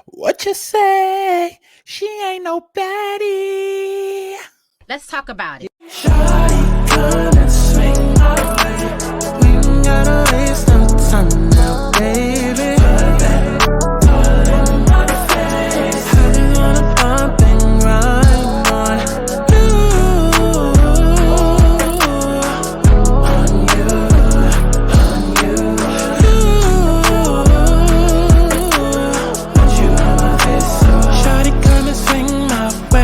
What you say? She ain't no baddie. Let's talk about it. Shawty, come and swing my way. We ain't gotta waste no time now, baby. Put that all in my face. I just wanna bump and grind on you, on you. Want you on my face, so shawty, come and swing my way.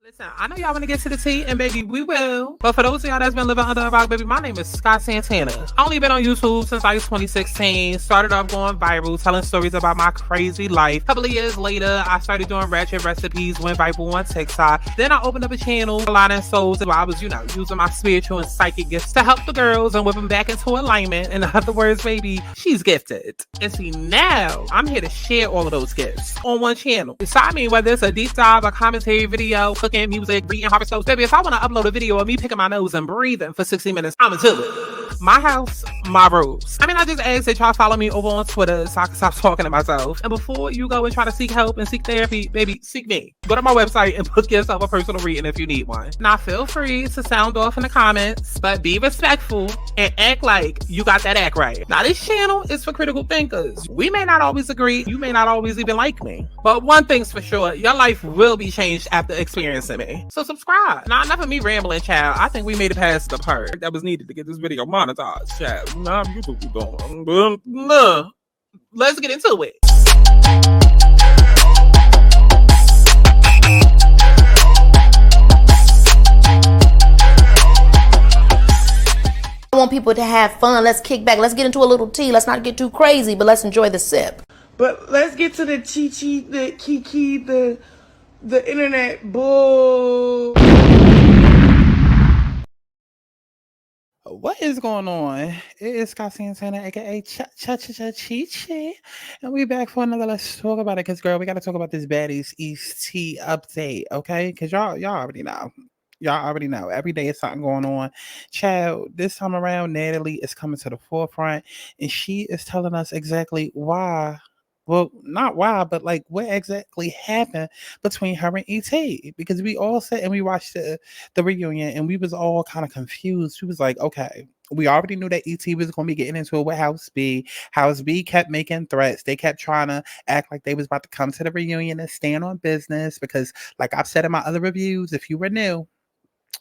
Listen, I know y'all want to get to the tea, and baby, we will. But for those of y'all that's been living under a rock, baby, my name is Santana. I only been on YouTube since like 2016. Started off going viral, telling stories about my crazy life. A couple of years later, I started doing ratchet recipes, went viral on TikTok. Then I opened up a channel, Aligning Souls, where I was, using my spiritual and psychic gifts to help the girls and whip them back into alignment. In other words, baby, she's gifted. And see, now I'm here to share all of those gifts on one channel. So I mean, whether it's a deep dive, a commentary video, cooking, music, reading horoscopes, baby, if I want to upload a video of me picking my nose and breathing for 60 minutes, I'ma do it. My house, my rules. I mean, I just ask that y'all follow me over on Twitter so I can stop talking to myself. And before you go and try to seek help and seek therapy, baby, seek me. Go to my website and book yourself a personal reading if you need one. Now, feel free to sound off in the comments, but be respectful and act like you got that act right. Now, this channel is for critical thinkers. We may not always agree. You may not always even like me. But one thing's for sure, your life will be changed after experiencing me. So subscribe. Now, enough of me rambling, child. I think we made it past the part that was needed to get this video monetized, child. Nah, you what we doing. Nah. Let's get into it. I want people to have fun. Let's kick back. Let's get into a little tea. Let's not get too crazy, but let's enjoy the sip. But let's get to the chi-chi, the kiki, the internet bull. What is going on? It is Santana, aka Chi-Chi, and we back for another Let's Talk About It. Cause girl, we gotta talk about this Baddies ET update, okay? Cause y'all already know. Y'all already know. Every day is something going on. Child, this time around, Natalie is coming to the forefront, and she is telling us exactly why. Well, not why, but like what exactly happened between her and ET. Because we all sat and we watched the reunion, and we was all kind of confused. We was like, okay, we already knew that ET was going to be getting into it with House B. House B kept making threats. They kept trying to act like they was about to come to the reunion and stand on business. Because like I've said in my other reviews, if you were new,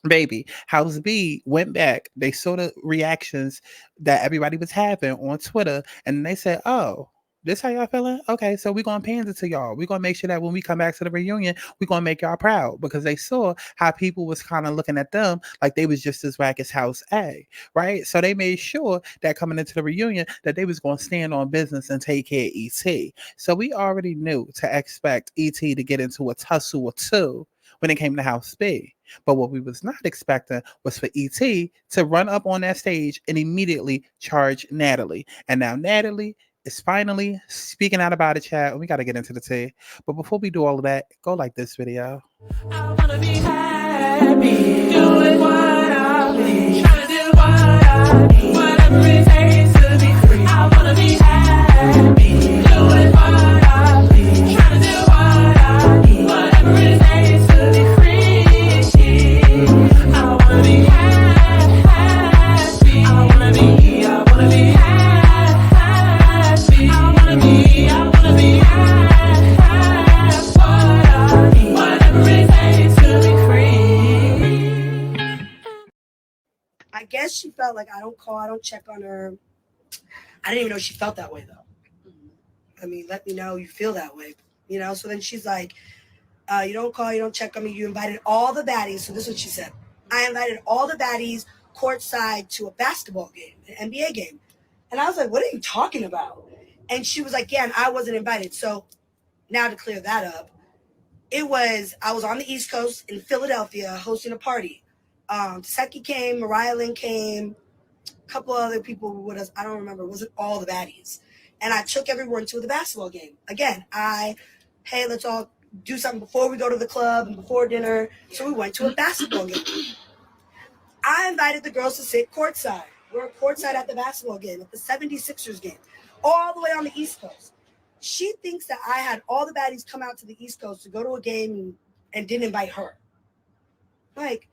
baby, House B went back. They saw the reactions that everybody was having on Twitter, and they said, oh, this how y'all feeling? Okay, so we're going to pander to y'all. We're going to make sure that when we come back to the reunion, we're going to make y'all proud, because they saw how people was kind of looking at them like they was just as whack as House A, right? So they made sure that coming into the reunion that they was going to stand on business and take care of ET. So we already knew to expect ET to get into a tussle or two when it came to House B. But what we was not expecting was for ET to run up on that stage and immediately charge Natalie. And now Natalie is finally speaking out about it, chat. We got to get into the tea. But before we do all of that, go like this video. I want to be happy, doing what I please, trying to do what I need, whatever it takes to be free. I want to be happy, doing what I please, trying to do what I need, whatever it takes to be free. I want to be happy, I want to be happy. I guess she felt like I don't call, I don't check on her. I didn't even know she felt that way though. I mean, let me know you feel that way, So then she's like, you don't call, you don't check on me. You invited all the baddies. So this is what she said. I invited all the baddies courtside to a basketball game, an NBA game. And I was like, what are you talking about? And she was like, yeah, and I wasn't invited. So now to clear that up, I was on the East Coast in Philadelphia hosting a party. Seki came, Mariah Lynn came, a couple other people were with us. I don't remember. It wasn't all the baddies. And I took everyone to the basketball game. Again, hey, let's all do something before we go to the club and before dinner. So we went to a basketball game. I invited the girls to sit courtside. We're courtside at the basketball game, at the 76ers game. all the way on the East Coast. She thinks that I had all the baddies come out to the East Coast to go to a game and didn't invite her. Like,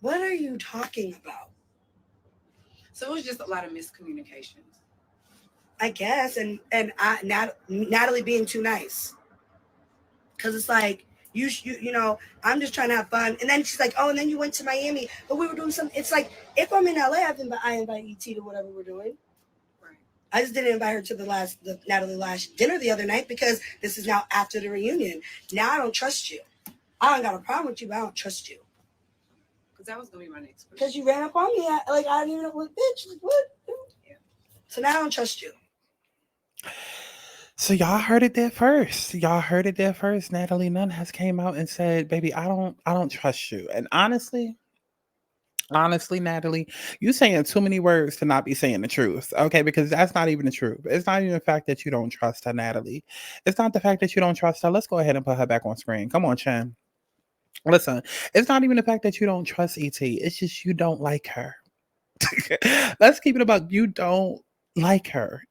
what are you talking about? So it was just a lot of miscommunications, I guess, and Natalie being too nice, because it's like you know, I'm just trying to have fun, and then she's like, oh, and then you went to Miami, but we were doing something. It's like, if I'm in LA, I invite ET to whatever we're doing. right? I just didn't invite her to the Natalie Lash dinner the other night because this is now after the reunion. Now I don't trust you. I don't got a problem with you, but I don't trust you. Because that was gonna be my next question. Because you ran up on me, I didn't even know what, bitch, like, what? Yeah. So now I don't trust you. So y'all heard it there first. Y'all heard it there first. Natalie Nunn has came out and said, "Baby, I don't trust you." And honestly, Natalie, you saying too many words to not be saying the truth. Okay, because that's not even the truth. It's not even the fact that you don't trust her, Natalie. It's not the fact that you don't trust her. Let's go ahead and put her back on screen. Come on, Chen. Listen, it's not even the fact that you don't trust ET. It's just you don't like her. Let's keep it about you don't like her.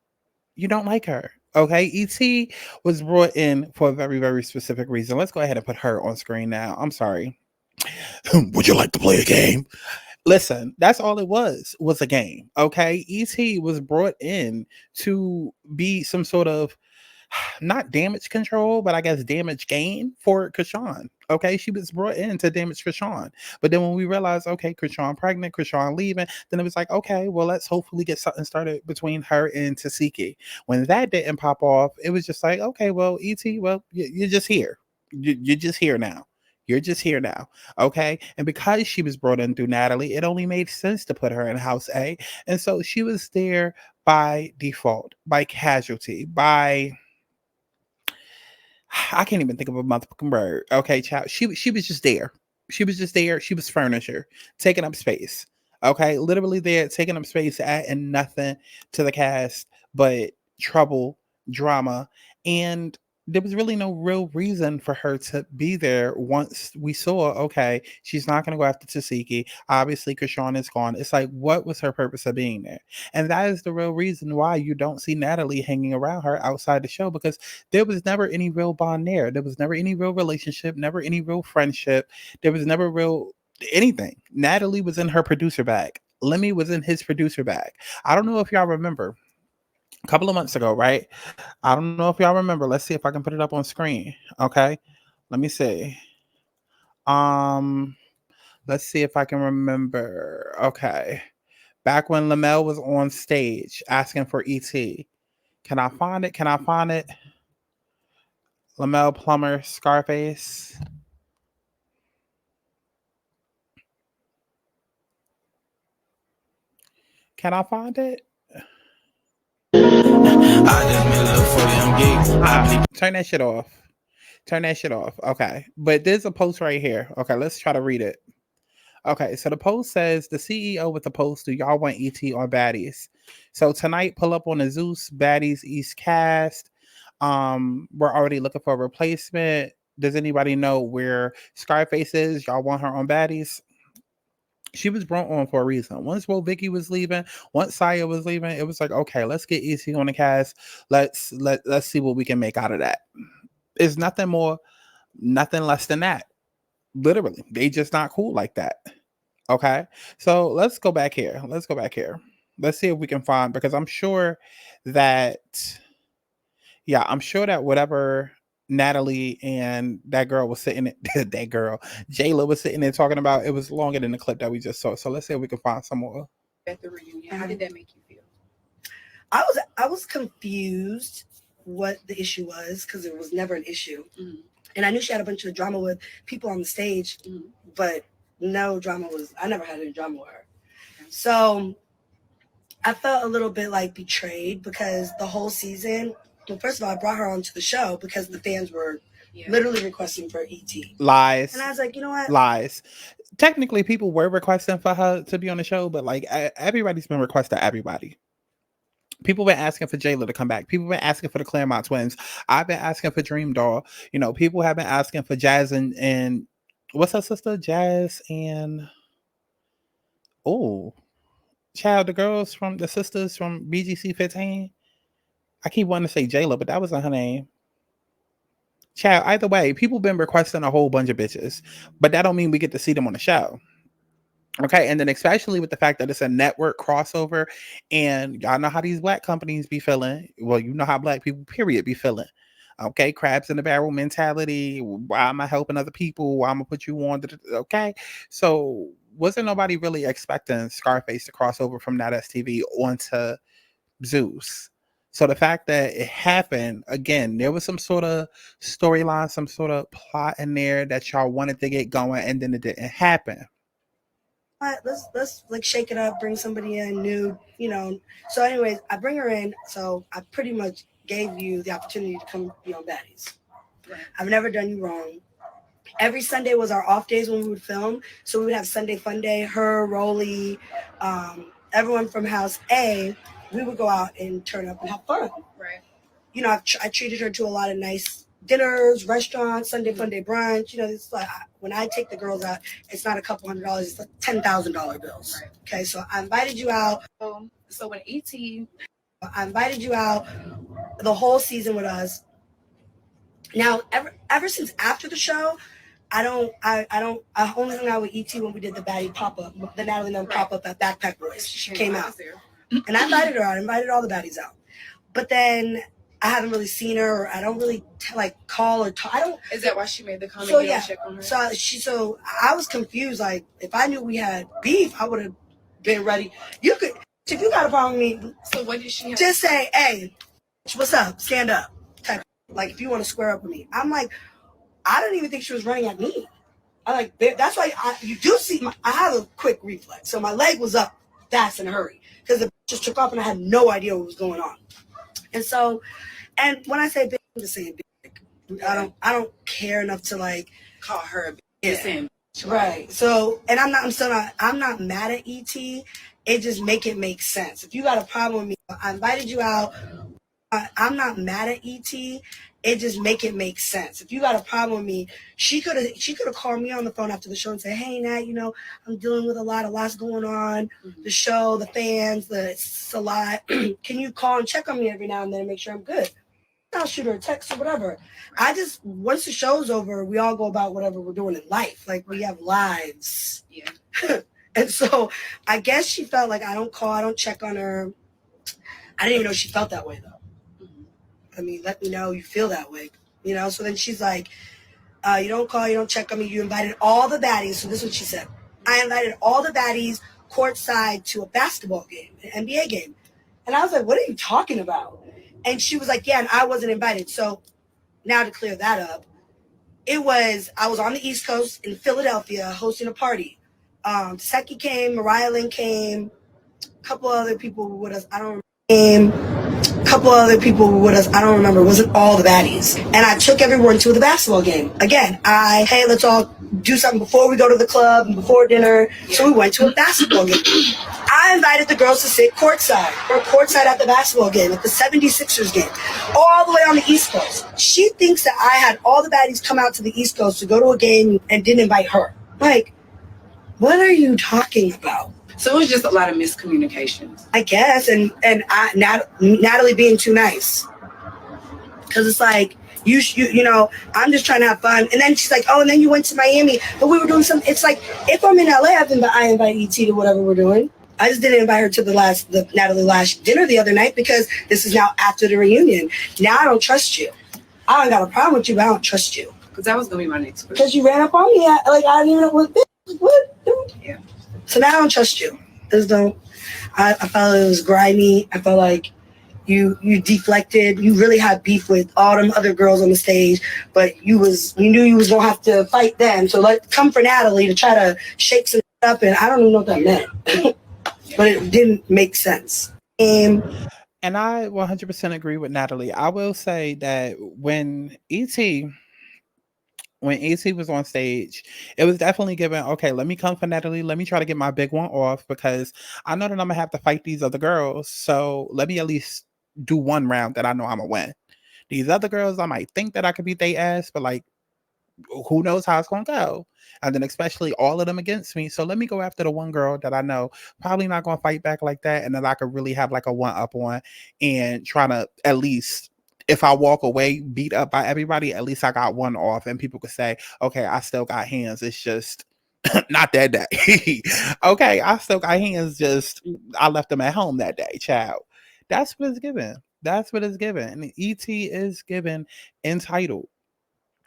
You don't like her. Okay, ET was brought in for a very, very specific reason. Let's go ahead and put her on screen now. I'm sorry. Would you like to play a game? Listen, that's all it was a game. Okay, ET was brought in to be some sort of not damage control, but I guess damage gain for Krishan. Okay, she was brought in to damage Krishan. But then when we realized, okay, Krishan pregnant, Krishan leaving, then it was like, okay, well, let's hopefully get something started between her and Tasiki. When that didn't pop off, it was just like, okay, well, ET, well, you're just here. You're just here now. You're just here now. Okay. And because she was brought in through Natalie, it only made sense to put her in House A. And so she was there by default, by casualty, by I can't even think of a motherfucking word. Okay, child. She was just there. She was just there. She was furniture, taking up space. Okay, literally there, taking up space, adding nothing to the cast but trouble, drama, and there was really no real reason for her to be there once we saw, okay, she's not going to go after Tasiki. Obviously, Krishan is gone. It's like, what was her purpose of being there? And that is the real reason why you don't see Natalie hanging around her outside the show, because there was never any real bond there. There was never any real relationship, never any real friendship. There was never real anything. Natalie was in her producer bag. Lemmy was in his producer bag. I don't know if y'all remember a couple of months ago, right? I don't know if y'all remember. Let's see if I can put it up on screen. Okay. Let me see. Um, let's see if I can remember. Okay. Back when Lamel was on stage asking for ET. Can I find it? Can I find it? Lamel Plummer, Scarface. Can I find it? Turn that shit off. Turn that shit off. Okay. But there's a post right here. Okay, let's try to read it. Okay, so the post says the CEO with the post, do y'all want ET or Baddies? So tonight, pull up on the Zeus Baddies East cast. We're already looking for a replacement. Does anybody know where Scarface is? Y'all want her on Baddies? She was brought on for a reason. Once Vicky was leaving, once Saya was leaving, it was like, okay, let's get ET on the cast. Let's see what we can make out of that. It's nothing more, nothing less than that. Literally, they just not cool like that. Okay, so let's go back here. Let's see if we can find, because I'm sure that, yeah, I'm sure that whatever Natalie and that girl was sitting that girl Jayla was sitting there talking about, it was longer than the clip that we just saw. So let's see if we can find some more. At the reunion, how did that make you feel? I was confused what the issue was, because it was never an issue. Mm-hmm. And I knew she had a bunch of drama with people on the stage, mm-hmm. but no drama I never had any drama with her. Okay. So I felt a little bit like betrayed, because the whole season, well, first of all, I brought her onto the show because the fans were literally requesting for ET. Lies. And I was like, you know what? Lies. Technically, people were requesting for her to be on the show, but like everybody's been requesting everybody. People been asking for Jayla to come back. People been asking for the Claremont twins. I've been asking for Dream Doll. You know, people have been asking for Jazz and what's her sister? Jazz and child, the girls from the sisters from BGC 15. I keep wanting to say Jayla, but that wasn't her name. Child, either way, people been requesting a whole bunch of bitches, but that don't mean we get to see them on the show. Okay, and then especially with the fact that it's a network crossover, and y'all know how these black companies be feeling. Well, you know how black people, period, be feeling. Okay, crabs in the barrel mentality. Why am I helping other people? Why am I put you on? Okay, so wasn't nobody really expecting Scarface to cross over from that STV onto Zeus? So the fact that it happened again, there was some sort of storyline, some sort of plot in there that y'all wanted to get going, and then it didn't happen. Let's like shake it up, bring somebody in new, you know. So anyways, I bring her in. So I pretty much gave you the opportunity to come be on Baddies. Right. I've never done you wrong. Every Sunday was our off days when we would film. So we would have Sunday Fun Day, her, Rolly, everyone from House A. We would go out and turn up and have fun. Right. You know, I treated her to a lot of nice dinners, restaurants, Sunday Fun Day brunch. You know, it's like when I take the girls out, it's not a couple $100s, it's like $10,000 bills. Right. Okay, so I invited you out. So when ET, I invited you out the whole season with us. Now, ever since after the show, I only hung out with ET when we did the Baddie pop-up, the Natalie and pop-up at Backpack Boys. She came out. And I invited her out. I invited all the baddies out. But then I haven't really seen her, or I don't really call or talk. I don't. Is that why she made the comment? So yeah. Check on her? So I was confused. Like, if I knew we had beef, I would have been ready. You could, if you got a problem with me. So what did she have? Just say, hey, what's up? Stand up. Type. Like, if you want to square up with me. I'm like, I didn't even think she was running at me. That's why you do see. I have a quick reflex, so my leg was up fast in a hurry because the just took off and I had no idea what was going on. And so, and when I say big, I'm just saying big. Yeah. I don't care enough to like call her a big. Yeah. Right. So, and I'm not mad at ET. It just make sense. If you got a problem with me, I invited you out. I'm not mad at ET. It just make sense. If you got a problem with me, she could have called me on the phone after the show and said, "Hey Nat, you know, I'm dealing with lots going on. Mm-hmm. The show, the fans, it's a lot. Can you call and check on me every now and then and make sure I'm good?" I'll shoot her a text or whatever. Once the show's over, we all go about whatever we're doing in life. Like, we have lives. Yeah. And so I guess she felt like I don't call, I don't check on her. I didn't even know she felt that way though. I mean, let me know you feel that way, you know? So then she's like, you don't call, you don't check on me. You invited all the baddies. So this is what she said. I invited all the baddies courtside to a basketball game, an NBA game. And I was like, what are you talking about? And she was like, yeah, and I wasn't invited. So now to clear that up, I was on the East Coast in Philadelphia hosting a party. Seki came, Mariah Lynn came, a couple other people were with us. I don't remember. I don't remember. It wasn't all the baddies. And I took everyone to the basketball game. Again, hey, let's all do something before we go to the club and before dinner. Yeah. So we went to a basketball game. I invited the girls to sit courtside at the basketball game, at the 76ers game, all the way on the East Coast. She thinks that I had all the baddies come out to the East Coast to go to a game and didn't invite her. Like, what are you talking about? So it was just a lot of miscommunications, I guess, and Natalie being too nice, because it's like you know, I'm just trying to have fun, and then she's like, oh, and then you went to Miami, but we were doing something. It's like, if I'm in LA, I invite ET to whatever we're doing. I just didn't invite her to the Natalie Lash dinner the other night because this is now after the reunion. Now I don't trust you. I don't got a problem with you, but I don't trust you. Because that was gonna be my next question. Because you ran up on me, I didn't even know what. Yeah. So now I don't trust you. I felt it was grimy. I felt like you deflected. You really had beef with all them other girls on the stage, but you knew you was gonna have to fight them. So come for Natalie to try to shake some up, and I don't even know what that meant. But it didn't make sense. And I 100% agree with Natalie. I will say that when ET was on stage, it was definitely given, okay, let me come for Natalie. Let me try to get my big one off because I know that I'm going to have to fight these other girls. So let me at least do one round that I know I'm going to win. These other girls, I might think that I could beat their ass, but like, who knows how it's gonna go? And then especially all of them against me. So let me go after the one girl that I know probably not gonna fight back like that, and then I could really have like a one up on and try to at least if I walk away beat up by everybody, at least I got one off, and people could say, okay, I still got hands. It's just not that day. Okay, I still got hands, just I left them at home that day, child. That's what it's given. That's what it's given. And ET is given entitled.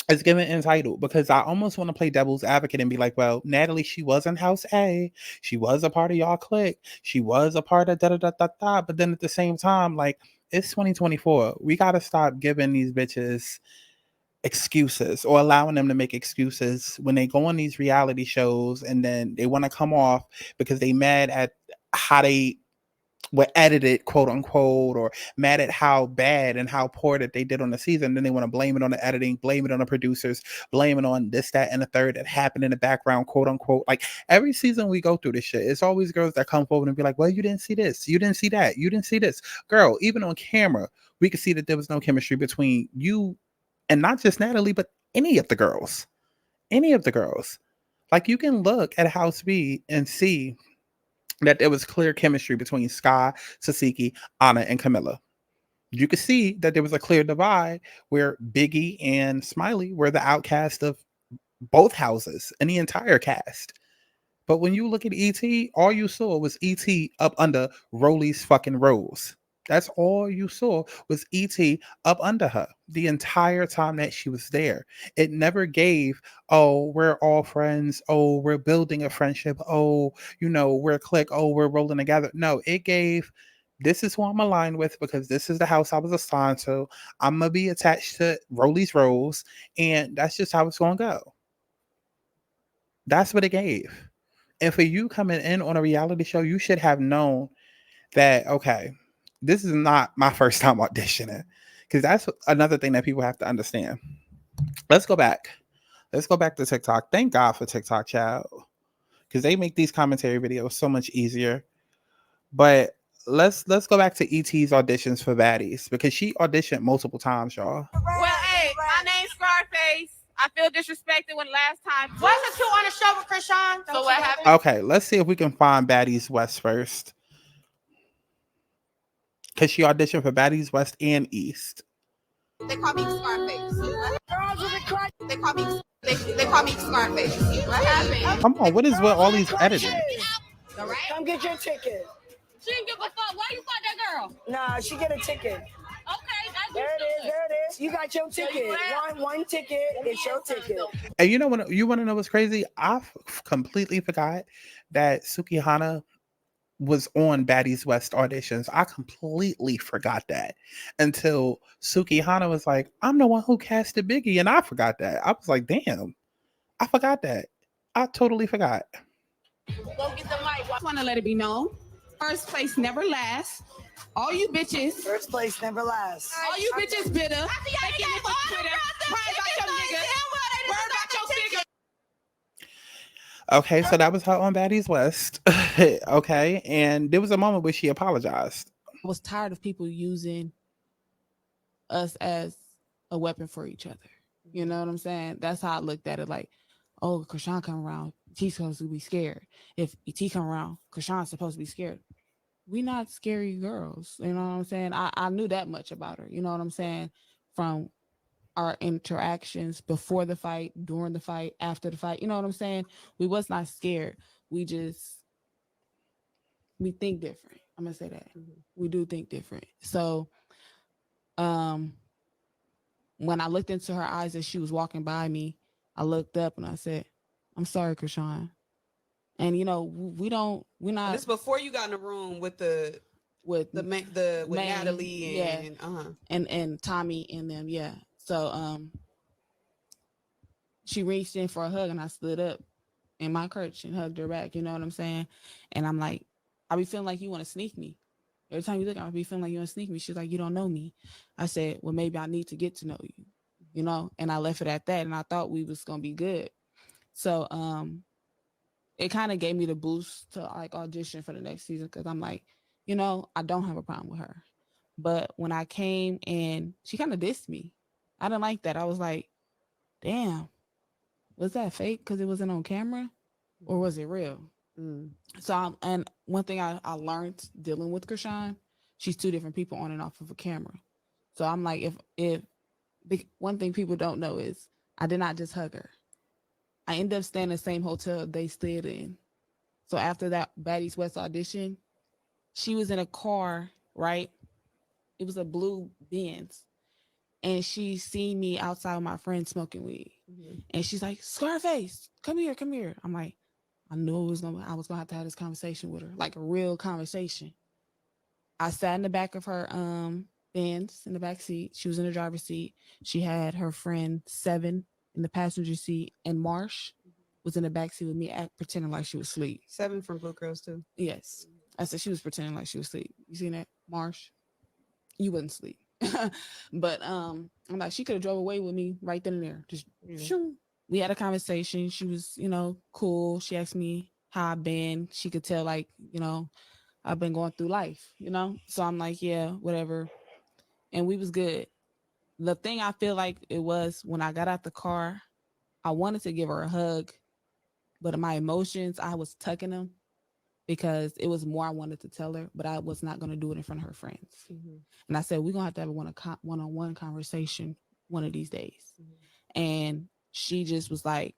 It's given entitled because I almost want to play devil's advocate and be like, well, Natalie, she was in House A. She was a part of y'all clique. She was a part of da da da da da. But then at the same time, like, it's 2024. We got to stop giving these bitches excuses or allowing them to make excuses when they go on these reality shows and then they want to come off because they mad at how they were edited, quote unquote, or mad at how bad and how poor that they did on the season. Then they want to blame it on the editing, blame it on the producers, blame it on this, that, and the third that happened in the background, quote unquote. Like every season we go through this shit, it's always girls that come forward and be like, well, you didn't see this, you didn't see that, you didn't see this. Girl, even on camera, we could see that there was no chemistry between you and not just Natalie, but any of the girls. Any of the girls. Like you can look at House B and see that there was clear chemistry between Sky, Sasiki, Anna, and Camilla. You could see that there was a clear divide where Biggie and Smiley were the outcast of both houses and the entire cast. But when you look at ET, all you saw was ET up under Rolly's fucking rose. That's all you saw was ET up under her the entire time that she was there. It never gave, oh, we're all friends. Oh, we're building a friendship. Oh, we're a clique. Oh, we're rolling together. No, it gave, this is who I'm aligned with because this is the house I was assigned to. I'm going to be attached to Rolly's Rose. And that's just how it's going to go. That's what it gave. And for you coming in on a reality show, you should have known that, okay, this is not my first time auditioning, because that's another thing that people have to understand. Let's go back. Let's go back to TikTok. Thank God for TikTok, child, because they make these commentary videos so much easier. But let's go back to ET's auditions for Baddies, because she auditioned multiple times, y'all. Well, hey, my name's Scarface. I feel disrespected when last time. Wasn't you on the show with Krishan? So what happened? Okay, let's see if we can find Baddies West first, because she auditioned for Baddies West and East. They call me Scarface. They call me Scarface. What happened? Come on, what is with all these editing? All right. Come get your ticket. She didn't give a fuck. Why you fought that girl? Nah, she get a ticket. Okay, that's There it is. You got your ticket. One ticket. It's your ticket. And you want to know what's crazy? I completely forgot that Sukihana was on Baddies West auditions. I completely forgot that until Sukihana was like, I'm the one who casted Biggie, and I forgot that. I was like, damn, I forgot that. I totally forgot. Go get the mic. I want to let it be known. First place never lasts. All you bitches. First place never lasts. All you bitches bitter. Taking it for Twitter. Crying about your nigga. Worried about your figure. Okay, so that was her on Baddies West. Okay, and there was a moment where she apologized. I was tired of people using us as a weapon for each other. You know what I'm saying? That's how I looked at it. Like, oh, Krishan come around, T's supposed to be scared. If ET come around, Krishan's supposed to be scared. We not scary girls. You know what I'm saying? I knew that much about her. You know what I'm saying? From our interactions before the fight, during the fight, after the fight. You know what I'm saying? We was not scared. We think different. I'm gonna say that. We do think different. So when I looked into her eyes as she was walking by me, I looked up and I said, I'm sorry, Krishan. And we're not. This before you got in the room with Natalie and Tommy and them, yeah. So she reached in for a hug and I stood up in my crutch and hugged her back. You know what I'm saying? And I'm like, I be feeling like you want to sneak me. Every time you look, I be feeling like you want to sneak me. She's like, you don't know me. I said, well, maybe I need to get to know you, and I left it at that. And I thought we was going to be good. So it kind of gave me the boost to like audition for the next season. Cause I'm like, I don't have a problem with her. But when I came and she kind of dissed me, I didn't like that. I was like, damn, was that fake because it wasn't on camera, or was it real? So, and one thing I learned dealing with Krishan, she's two different people on and off of a camera. So I'm like, if one thing people don't know is I did not just hug her. I ended up staying in the same hotel they stayed in. So after that Baddies West audition, she was in a car, right? It was a blue Benz. And she seen me outside with my friend smoking weed. And she's like, Scarface, come here, come here. I'm like, I knew I was gonna have to have this conversation with her, like a real conversation. I sat in the back of her Benz in the back seat. She was in the driver's seat. She had her friend Seven in the passenger seat, and Marsh was in the back seat with me, pretending like she was asleep. Seven from Blue Girls too. Yes, I said she was pretending like she was asleep. You seen that, Marsh? You wasn't asleep. But I'm like, she could have drove away with me right then and there. Just shoo. We had a conversation. She was, cool. She asked me how I've been. She could tell, like, I've been going through life, So I'm like, yeah, whatever. And we was good. The thing I feel like it was when I got out the car, I wanted to give her a hug, but in my emotions, I was tucking them because it was more I wanted to tell her, but I was not going to do it in front of her friends. And I said, we're going to have a one-on-one conversation one of these days. And she just was like,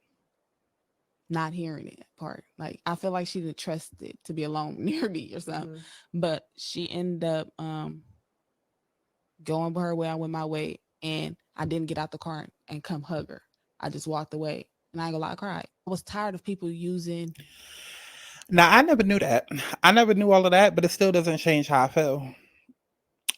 not hearing it part. Like, I feel like she didn't trust it to be alone near me or something. But she ended up going her way, I went my way, and I didn't get out the car and come hug her. I just walked away, and I ain't gonna lie, I cried. I was tired of people using. Now, I never knew that. I never knew all of that, but it still doesn't change how I feel.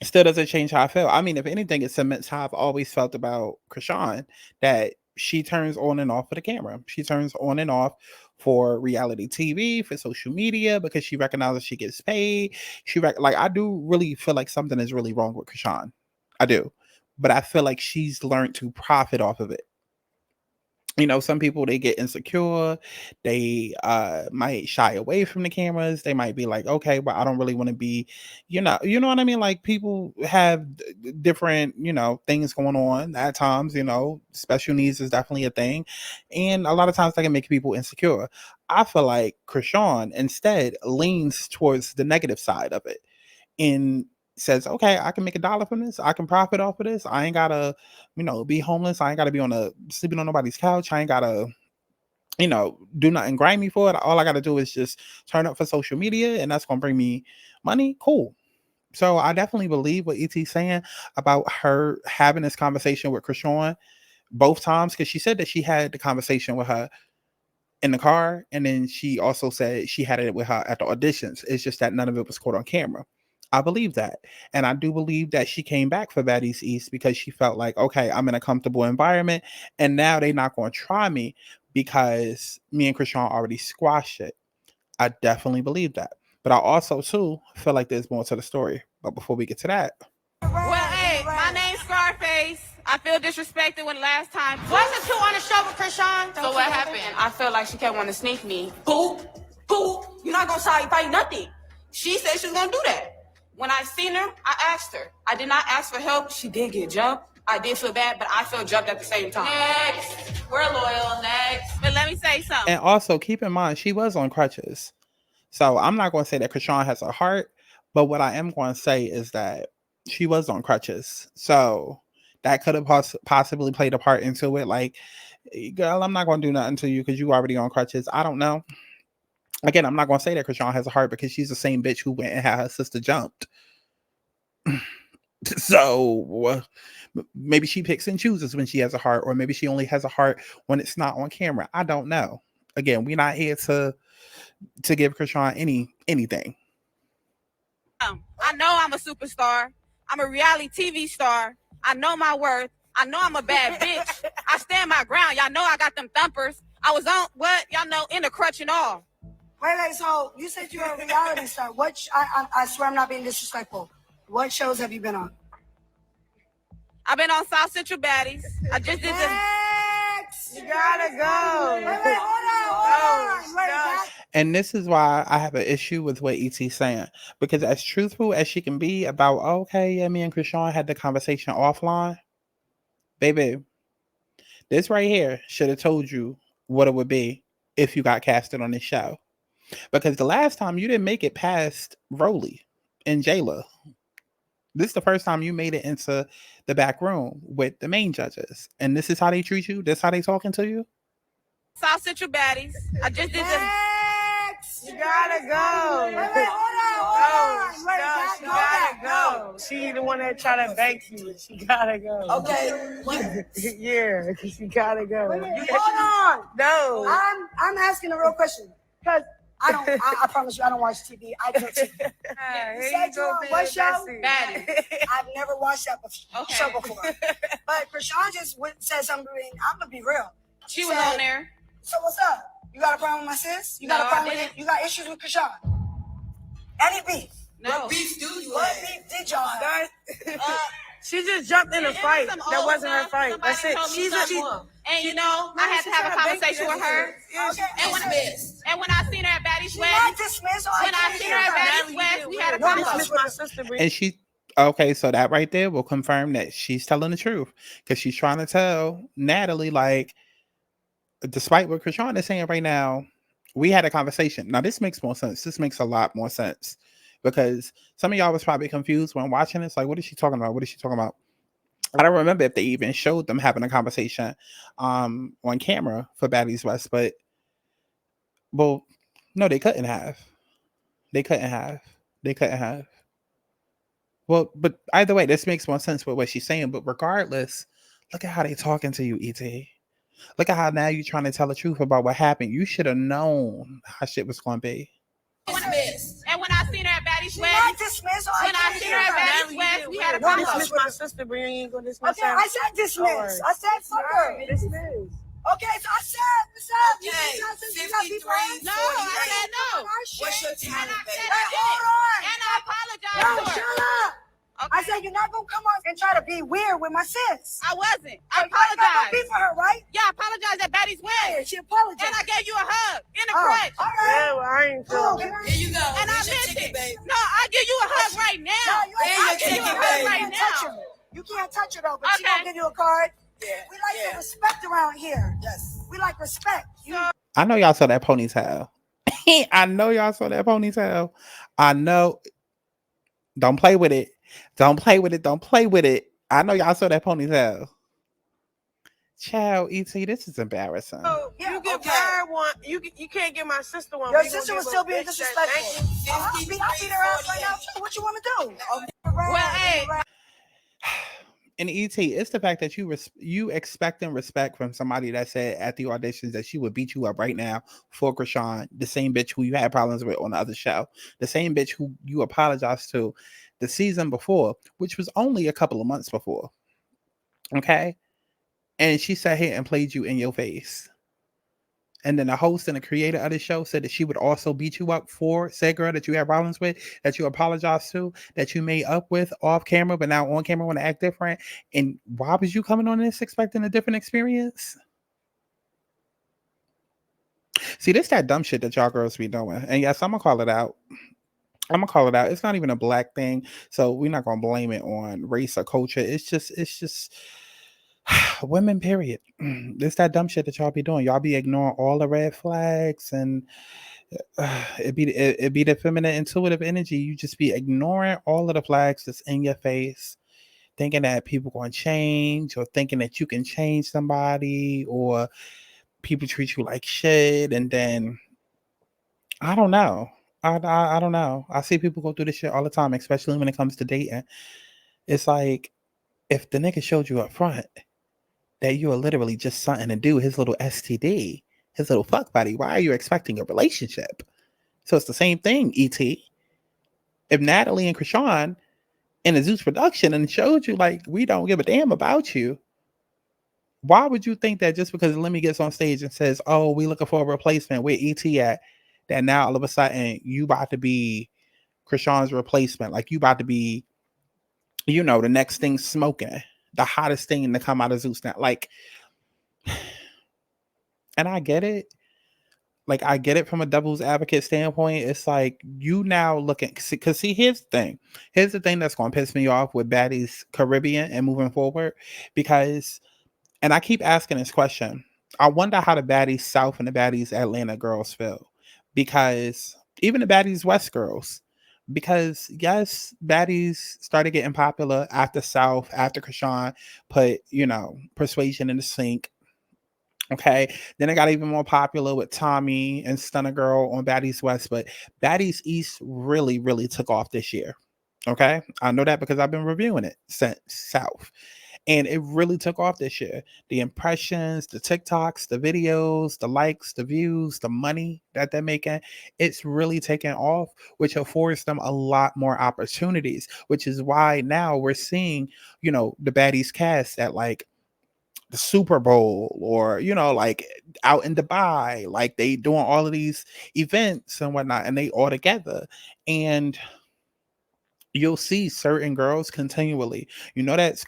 It still doesn't change how I feel. I mean, if anything, it cements how I've always felt about Krishan, that she turns on and off for the camera. She turns on and off for reality TV, for social media, because she recognizes she gets paid. I do really feel like something is really wrong with Krishan. I do. But I feel like she's learned to profit off of it. Some people, they get insecure. They might shy away from the cameras. They might be like, okay, but I don't really want to be, you know what I mean? Like, people have different, things going on at times, special needs is definitely a thing. And a lot of times that can make people insecure. I feel like Krishan instead leans towards the negative side of it and says, okay, I can make $1 from this. I can profit off of this. I ain't gotta, be homeless. I ain't gotta be sleeping on nobody's couch. I ain't gotta, do nothing grimy for it. All I gotta do is just turn up for social media, and that's gonna bring me money. Cool. So I definitely believe what ET's saying about her having this conversation with Krishan both times, because she said that she had the conversation with her in the car, and then she also said she had it with her at the auditions. It's just that none of it was caught on camera. I believe that. And I do believe that she came back for Baddies East because she felt like, okay, I'm in a comfortable environment, and now they're not going to try me because me and Krishan already squashed it. I definitely believe that. But I also, too, feel like there's more to the story. But before we get to that. Well, hey, my name's Scarface. I feel disrespected when last time. Wasn't you on the show with Krishan? So what happened? I felt like she kept wanting to sneak me. Boop, boop. You're not gonna fight nothing. She said she was gonna do that. When I seen her, I asked her. I did not ask for help. She did get jumped. I did feel bad, but I felt jumped at the same time. Next. We're loyal. Next. But let me say something. And also, keep in mind, she was on crutches. So I'm not going to say that Krishan has a heart, but what I am going to say is that she was on crutches. So that could have possibly played a part into it. Like, girl, I'm not going to do nothing to you because you already on crutches. I don't know. Again, I'm not going to say that Krishan has a heart because she's the same bitch who went and had her sister jumped. So maybe she picks and chooses when she has a heart, or maybe she only has a heart when it's not on camera. I don't know. Again, we're not here to give Krishan anything. I know I'm a superstar. I'm a reality TV star. I know my worth. I know I'm a bad bitch. I stand my ground. Y'all know I got them thumpers. I was on what? Y'all know, in the crutch and all. Wait, so you said you're a reality star. I swear I'm not being disrespectful. What shows have you been on? I've been on South Central Baddies. I just did this. Next! You gotta go. Wait, hold on. And this is why I have an issue with what ET's saying. Because as truthful as she can be about, okay, yeah, me and Krishan had the conversation offline, baby, this right here should have told you what it would be if you got casted on this show. Because the last time you didn't make it past Rolly and Jayla. This is the first time you made it into the back room with the main judges. And this is how they treat you? This how they talking to you? South Central Baddies. I just did the. You gotta go. Wait, hold on. Wait, She gotta go. She the one that try to bank you. She gotta go. Okay. Yeah, she gotta go. Hold on. No. I'm asking a real question because I promise you I don't watch TV. I do TV. Here Said you go, on babe. what show? That's it. Baddies. I've never watched that show before. But Krishan just said something. I'm gonna be real. She was on there. So what's up? You got a problem with my sis? You got No, a problem I with didn't. it? You got issues with Krishan? Any beef? No. What beef do you What have? beef did y'all have? She just jumped in a fight. Some That old wasn't her stuff. fight. Somebody That's it. told me She's something. And you know, I had to have a conversation with her. Okay, And when I seen her at Baddies She's West, not dismissed. when I seen her at Baddies West, we had a conversation. my sister. But And she, okay, so that right there will confirm that she's telling the truth. Because she's trying to tell Natalie, like, despite what Krishan is saying right now, we had a conversation. Now, this makes more sense. This makes a lot more sense. Because some of y'all was probably confused when watching this. Like, what is she talking about? What is she talking about? I don't remember if they even showed them having a conversation on camera for Baddies West, but well, no, they couldn't have. They couldn't have. Well, but either way, this makes more sense with what she's saying. But regardless, look at how they talking to you, ET. Look at how now you're trying to tell the truth about what happened. You should have known how shit was going to be. And when I seen her at Baddies She's not West, dismissed. when I seen her at Baddies West, we had a don't conversation. dismiss my sister, but you ain't gonna dismiss Okay, her. I said dismiss. I said fuck her. Dismiss. Okay, so I said, what's up? Okay, You got beef 53, with her? No, I said no. What's your And talent, I baby? said Hey, I did hold it. on. And I apologized Yo, to her. shut up. I said you're not gonna come on and try to be weird with my sis. I wasn't. I You ain't got no apologized. beef for her, right? Yeah, I apologized at Baddies Yeah, West. she apologized. And I gave you a hug in the Oh, crutch. all Yeah, right. well, I ain't Cool. feeling it. Here you go. And I Here's your meant ticket, it. babe. No, I give you a hug right now. No, you Hey, ain't your touch ticket, her. babe. You can't touch her. You can't touch her though, but she Okay. gonna give you a card. Yeah. We like yeah. the respect around here. Yes. We like respect. You I know y'all saw that ponytail. I know y'all saw that ponytail. I know. Don't play with it. Don't play with it. Don't play with it. I know y'all saw that ponytail. Child, ET, this is embarrassing. Oh, Yeah, you get okay. her one. You can't get my sister one. Your but you sister gonna was give still her being bitch that. disrespectful. Thank you. I'll beat her ass right now too. What you want to do? Well, hey. And ET, it's the fact that you expecting respect from somebody that said at the auditions that she would beat you up right now for Krishan, the same bitch who you had problems with on the other show, the same bitch who you apologized to the season before, which was only a couple of months before. Okay? And she sat here and played you in your face. And then the host and the creator of the show said that she would also beat you up for said girl that you had problems with, that you apologized to, that you made up with off camera, but now on camera want to act different. And why was you coming on this expecting a different experience? See, this that dumb shit that y'all girls be doing. And yes, I'm gonna call it out. It's not even a black thing, so we're not gonna blame it on race or culture. It's just women, period. It's that dumb shit that y'all be doing. Y'all be ignoring all the red flags, and it be the feminine intuitive energy. You just be ignoring all of the flags that's in your face, thinking that people gonna change, or thinking that you can change somebody, or people treat you like shit, and then I don't know. I don't know. I see people go through this shit all the time, especially when it comes to dating. It's like if the nigga showed you up front that you are literally just something to do, his little STD, his little fuck buddy, why are you expecting a relationship? So it's the same thing, ET. If Natalie and Krishan in a Zeus production and showed you like we don't give a damn about you, why would you think that just because Lemmy gets on stage and says, oh, we looking for a replacement, where ET at, that now all of a sudden you about to be Krishan's replacement, like you about to be, you know, the next thing smoking, the hottest thing to come out of Zeus now. Like, and I get it. Like, I get it from a devil's advocate standpoint. It's like you now looking, because see, here's the thing. Here's the thing that's going to piss me off with Baddies Caribbean and moving forward, because, and I keep asking this question, I wonder how the Baddies South and the Baddies Atlanta girls feel, because even the Baddies West girls, because yes, Baddies started getting popular after South, after Krishan put, Persuasion in the sink. Okay, then it got even more popular with Tommy and Stunner Girl on Baddies West, but Baddies East really, really took off this year. Okay, I know that because I've been reviewing it since South, and it really took off this year. The impressions, the TikToks, the videos, the likes, the views, the money that they're making, it's really taken off, which affords them a lot more opportunities, which is why now we're seeing, the Baddies cast at like the Super Bowl, or like out in Dubai, like they doing all of these events and whatnot, and they all together. And you'll see certain girls continually. You know that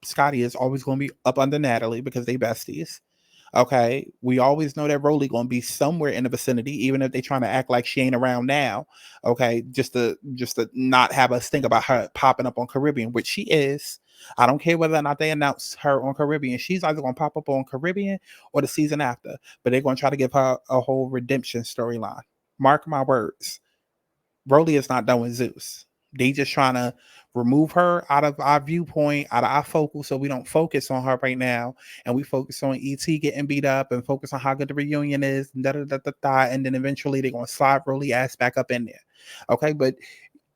Scotty is always going to be up under Natalie because they besties. Okay, we always know that Rolly going to be somewhere in the vicinity, even if they trying to act like she ain't around now. Okay, just to not have us think about her popping up on Caribbean, which she is. I don't care whether or not they announce her on Caribbean. She's either going to pop up on Caribbean or the season after, but they're going to try to give her a whole redemption storyline. Mark my words. Rolly is not done with Zeus. They just trying to remove her out of our viewpoint, out of our focus, so we don't focus on her right now, and we focus on ET getting beat up and focus on how good the reunion is, and and then eventually they're gonna slide Rolly ass back up in there. Okay, but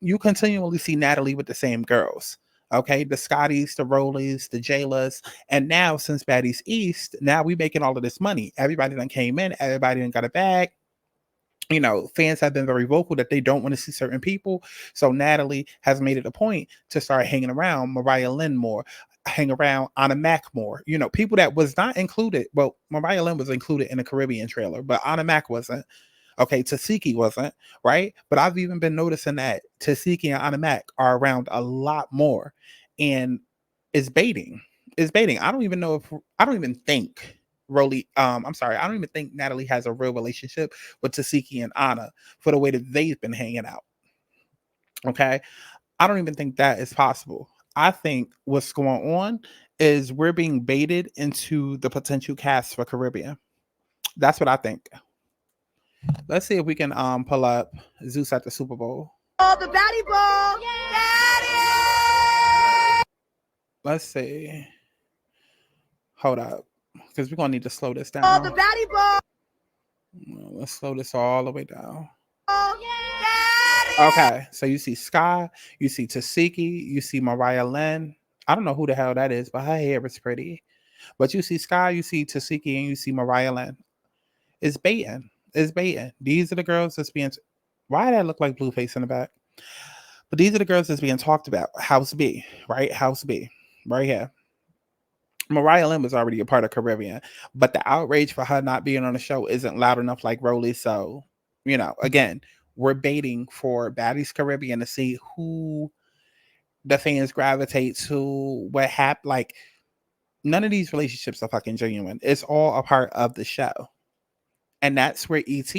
you continually see Natalie with the same girls. Okay, the Scotties, the Rollies, the Jaylas, and now since Baddies East, now we making all of this money. Everybody done came in, everybody done got a bag. Fans have been very vocal that they don't want to see certain people. So Natalie has made it a point to start hanging around Mariah Lynn more, hang around Anna Mac more. People that was not included. Well, Mariah Lynn was included in the Caribbean trailer, but Anna Mac wasn't. Okay, Tasiki wasn't, right? But I've even been noticing that Tasiki and Anna Mac are around a lot more. And it's baiting. It's baiting. I don't even think I'm sorry, I don't even think Natalie has a real relationship with Tasiki and Anna for the way that they've been hanging out. Okay, I don't even think that is possible. I think what's going on is we're being baited into the potential cast for Caribbean. That's what I think. Let's see if we can pull up Zeus at the Super Bowl. Oh, the Baddie Ball! Baddie! Let's see. Hold up, because we're gonna need to slow this down. Oh, the Baddie Ball! Let's slow this all the way down. Oh, okay, so you see Sky, you see Tasiki, you see Mariah Lynn. I don't know who the hell that is, but her hair is pretty. But you see Sky, you see Tasiki, and you see Mariah Lynn. It's baiting. It's baiting. These are the girls that's being... Why did that look like Blueface in the back? But these are the girls that's being talked about. House B, right? House B, right here. Mariah Lynn was already a part of Caribbean, but the outrage for her not being on the show isn't loud enough like Rolly. So, again, we're baiting for Baddies Caribbean to see who the fans gravitate to, what happened. Like, none of these relationships are fucking genuine. It's all a part of the show. And that's where ET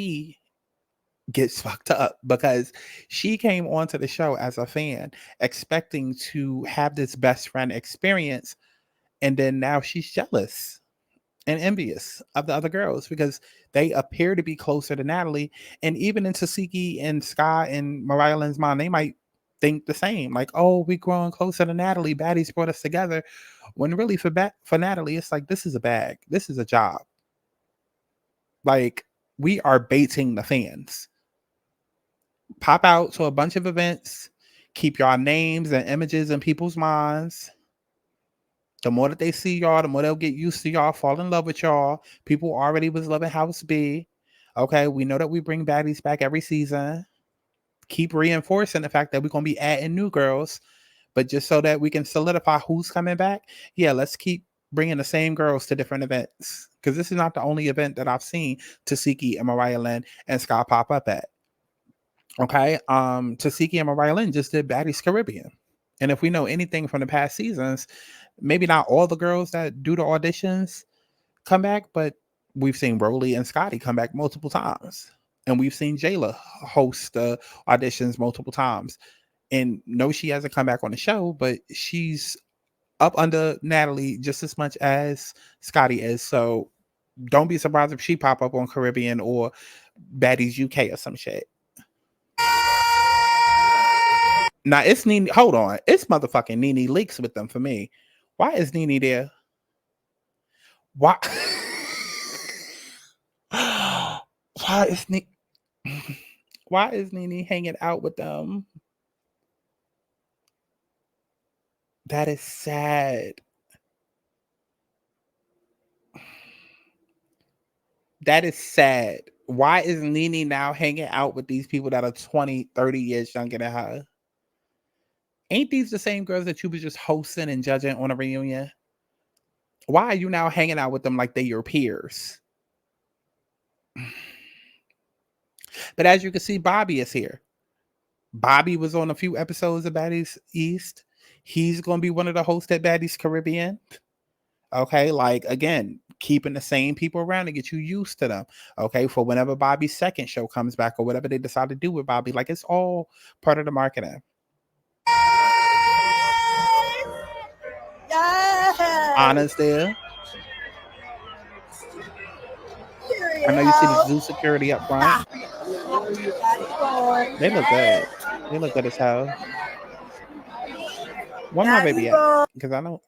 gets fucked up, because she came onto the show as a fan expecting to have this best friend experience. And then now she's jealous and envious of the other girls because they appear to be closer to Natalie. And even in Tasiki and Sky and Mariah Lynn's mind, they might think the same. Like, oh, we're growing closer to Natalie. Baddies brought us together. When really for Natalie, it's like, this is a bag. This is a job. Like, we are baiting the fans. Pop out to a bunch of events. Keep your names and images in people's minds. The more that they see y'all, the more they'll get used to y'all, fall in love with y'all. People already was loving House B. Okay, we know that we bring baddies back every season. Keep reinforcing the fact that we're going to be adding new girls. But just so that we can solidify who's coming back, yeah, let's keep bringing the same girls to different events. Because this is not the only event that I've seen Tasiki and Mariah Lynn and Scott pop up at. Okay, Tasiki and Mariah Lynn just did Baddies Caribbean. And if we know anything from the past seasons, maybe not all the girls that do the auditions come back, but we've seen Rolly and Scotty come back multiple times. And we've seen Jayla host the auditions multiple times. And no, she hasn't come back on the show, but she's up under Natalie just as much as Scotty is. So Don't be surprised if she pop up on Caribbean or Baddies UK or some shit. Now it's Nene. Hold on, it's motherfucking Nene Leakes with them for me. Why is Nene there? Why? Why is Nene? Why is Nene hanging out with them? That is sad. That is sad. Why is Nene now hanging out with these people that are 20, 30 years younger than her? Ain't these the same girls that you was just hosting and judging on a reunion? Why are you now hanging out with them like they're your peers? But as you can see, Bobby is here. Bobby was on a few episodes of Baddies East. He's going to be one of the hosts at Baddies Caribbean. Okay, like, again, keeping the same people around to get you used to them. Okay, for whenever Bobby's second show comes back or whatever they decide to do with Bobby. Like, it's all part of the marketing. Anna's there. I know you see the Zeus security up front. They look good. They look good as hell. One more baby at? Because I know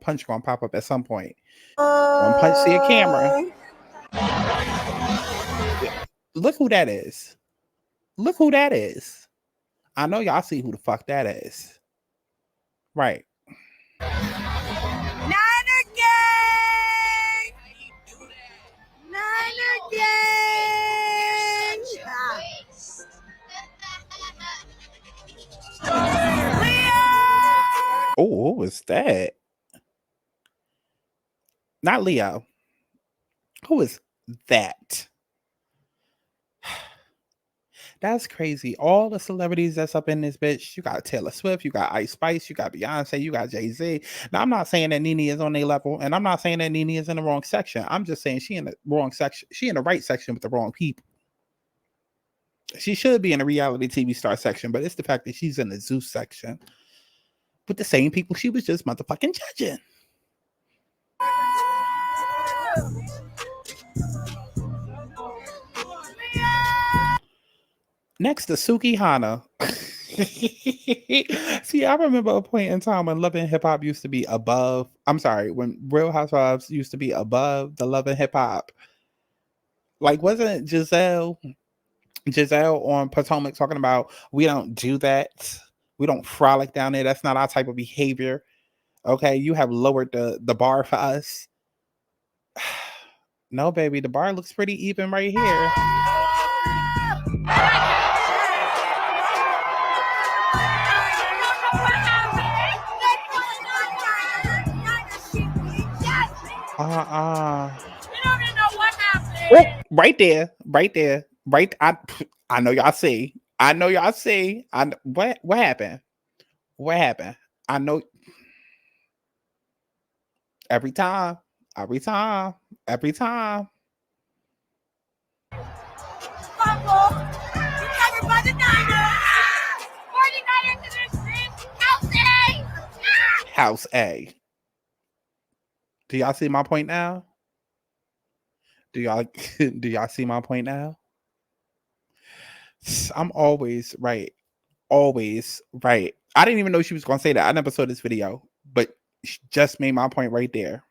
Punch gonna pop up at some point. When Punch see a camera. Look who that is. Look who that is. I know y'all see who the fuck that is. Right. Niner gang! Niner gang! Oh, who was that? Not Leo. Who is that? That's crazy. All the celebrities that's up in this bitch. You got Taylor Swift, you got Ice Spice, you got Beyonce, you got Jay-Z. Now, I'm not saying that Nene is on their level, and I'm not saying that Nene is in the wrong section. I'm just saying she in the wrong section. She in the right section with the wrong people. She should be in the reality TV star section, but it's the fact that she's in the Zeus section with the same people she was just motherfucking judging. Next to Suki Hana. See, I remember a point in time when Love and Hip Hop used to be above. I'm sorry, when Real Housewives used to be above the Love and Hip Hop. Like, wasn't Giselle on Potomac talking about, we don't do that. We don't frolic down there. That's not our type of behavior. Okay, you have lowered the bar for us. No, baby, the bar looks pretty even right here. Oh, right there. Right. I know y'all see. What happened? What happened? I know. Every time. House A. Do y'all see my point now? Do y'all see my point now? I'm always right. Always right. I didn't even know she was going to say that. I never saw this video, but she just made my point right there.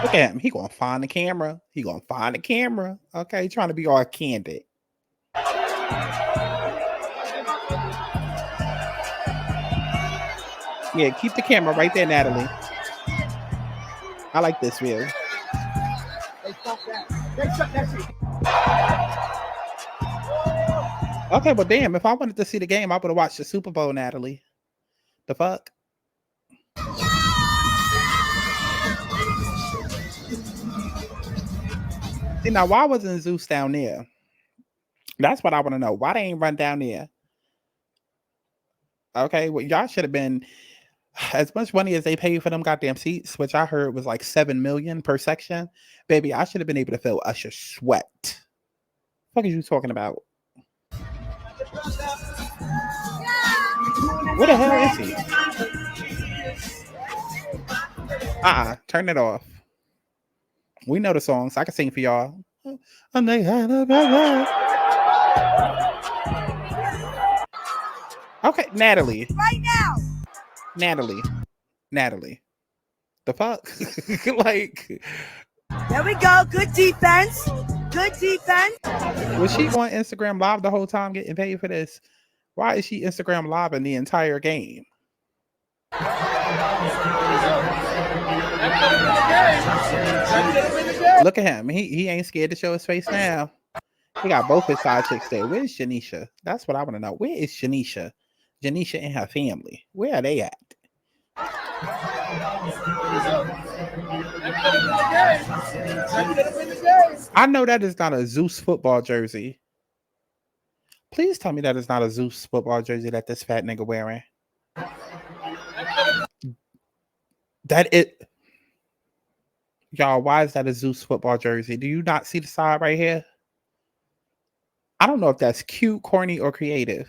Look at him. He gonna find the camera. Okay, trying to be all candid. Yeah, keep the camera right there, Natalie. I like this view. Okay, well, damn. If I wanted to see the game, I would have watched the Super Bowl, Natalie. The fuck? See, now, why wasn't Zeus down there? That's what I want to know. Why they ain't run down there? Okay, well, y'all should have been As much money as they pay for them goddamn seats, which I heard was like 7 million per section, baby, I should have been able to feel Usher sweat. What are you talking about? What the hell is he? Turn it off. We know the songs. I can sing for y'all. Okay, Natalie. Right now. Natalie. The fuck? Like, There we go. Good defense. Good defense. was she on Instagram Live the whole time getting paid for this? Why is she Instagram Live in the entire game? Look at him. He ain't scared to show his face now. He got both his side chicks there. Where's Janisha? That's what I want to know. Where is Janisha? Janisha and her family. Where are they at? I know that is not a Zeus football jersey. Please tell me that is not a Zeus football jersey that this fat nigga wearing. Y'all, why is that a Zeus football jersey? Do you not see the side right here? I don't know if that's cute, corny, or creative.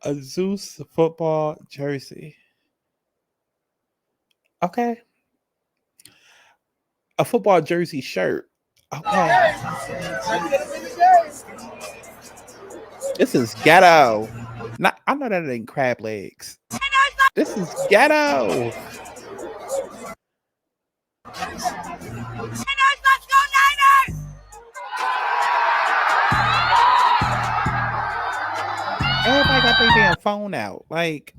A Zeus football jersey. Okay. A football jersey shirt. Okay. This is ghetto. I know that it ain't crab legs. This is ghetto. Everybody got their damn phone out. Like,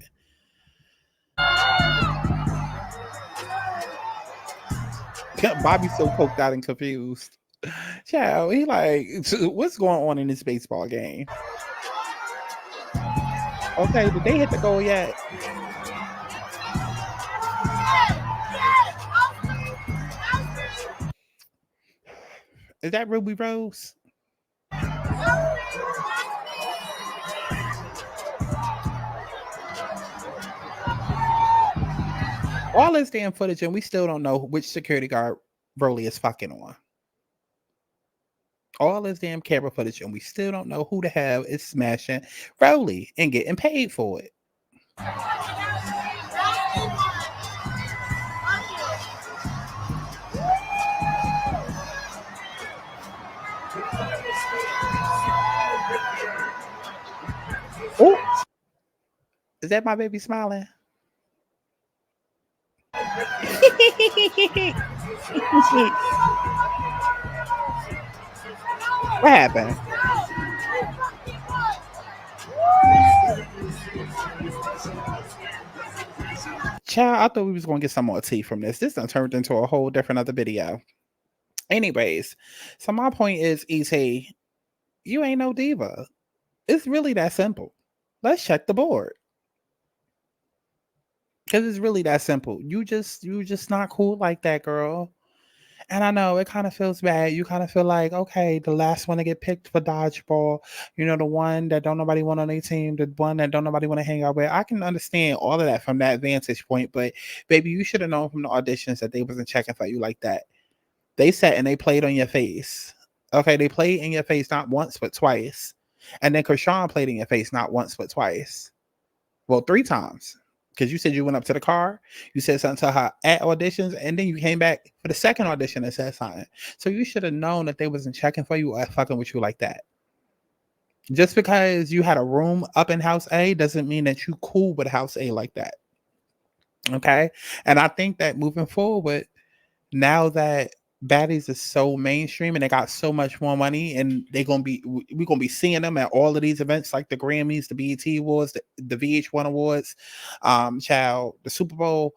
Bobby's so coked out and confused. Child, he like, what's going on in this baseball game? Okay, did they hit the goal yet? Is that Ruby Rose? All this damn footage, and we still don't know which security guard Broly is fucking on. All this damn camera footage, and we still don't know who the hell is smashing Broly and getting paid for it. Oh, is that my baby smiling? What happened? Child, I thought we was going to get some more tea from this. This done turned into a whole different other video. Anyways, so my point is, ET, you ain't no diva. It's really that simple. Let's check the board. Because it's really that simple. You just not cool like that, girl. And I know it kind of feels bad. You kind of feel like, okay, the last one to get picked for dodgeball, you know, the one that don't nobody want on their team, the one that don't nobody want to hang out with. I can understand all of that from that vantage point, but baby, you should have known from the auditions that they wasn't checking for you like that. They sat and they played on your face. Okay, they played in your face not once but twice. And then Krishan played in your face not once but twice. Well, 3 times. Because you said you went up to the car, you said something to her at auditions, and then you came back for the second audition and said something. So you should have known that they wasn't checking for you or fucking with you like that. Just because you had a room up in House A doesn't mean that you cool with House A like that. Okay? And I think that moving forward, now that Baddies is so mainstream and they got so much more money, and we're gonna be seeing them at all of these events like the Grammys, the BET Awards, the VH1 Awards, the Super Bowl.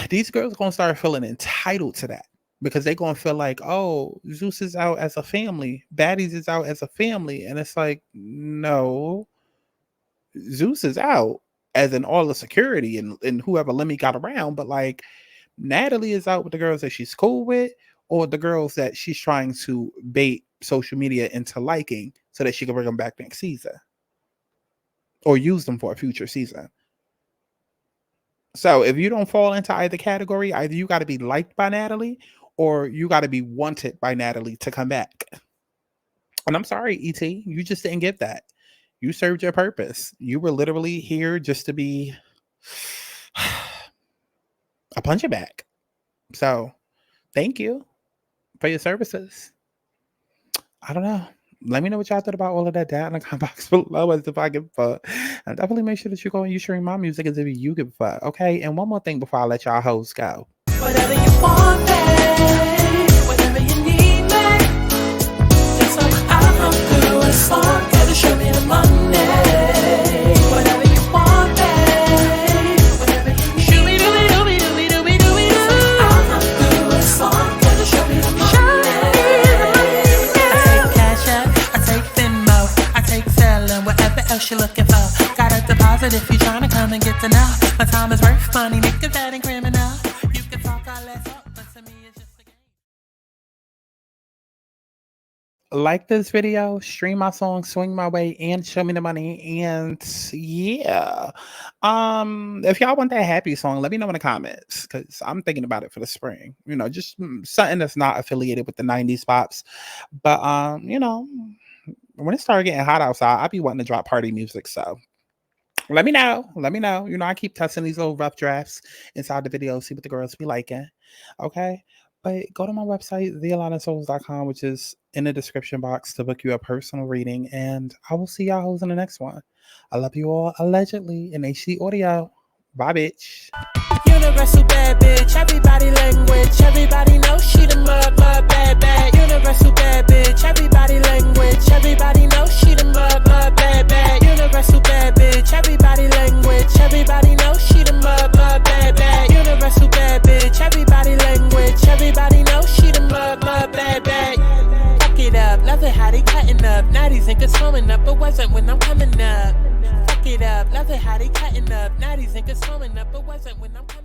These girls are gonna start feeling entitled to that because they're gonna feel like, oh, Zeus is out as a family, Baddies is out as a family, and it's like, no, Zeus is out as in all the security and whoever Lemmy got around, but like, Natalie is out with the girls that she's cool with or the girls that she's trying to bait social media into liking so that she can bring them back next season or use them for a future season. So if you don't fall into either category, either you got to be liked by Natalie or you got to be wanted by Natalie to come back. And I'm sorry, ET, you just didn't get that. You served your purpose. You were literally here just to be a punching bag. So thank you for your services. I don't know. Let me know what y'all thought about all of that down in the comment box below as if I give a fuck. And definitely make sure that you go and you stream my music as if you give a fuck. Okay? And one more thing before I let y'all hoes go. Whatever you want, babe. Whatever you need, babe. Just like I come through a song, gotta show me the money. Whatever you want, babe. Whatever you need. Shooby dooby dooby dooby dooby dooby doo. I come through a song, gotta show me the money. You're looking for. Got a deposit if you're trying to come and get to know. My time is worth money, nigga, that ain't criminal. You can talk all that talk, but to me it's just a game. Like this video, stream my song, swing my way, and show me the money. And yeah, if y'all want that happy song, let me know in the comments because I'm thinking about it for the spring. You know, just something that's not affiliated with the 90s pops. But you know, when it started getting hot outside, I'd be wanting to drop party music. So let me know. Let me know. You know, I keep testing these little rough drafts inside the video, see what the girls be liking. Okay. But go to my website, thealignedSouls.com, which is in the description box to book you a personal reading. And I will see y'all hoes in the next one. I love you all, allegedly, in HD audio. Bye, bitch. Universal bad bitch, everybody language. Everybody knows she the mud bad bad. Universal bad bitch, everybody language. Everybody knows she the mud bad bad. Universal bad bitch, everybody language. Everybody knows she the mud bad bad. Universal bad bitch, everybody language. Everybody knows she the mud bad bad. Fuck it up, love it how they cutting up. Now these niggas swimming up, it wasn't when I'm coming up. Fuck it up, love it how they cutting up. Now these niggas swimming up, it wasn't when I'm coming up.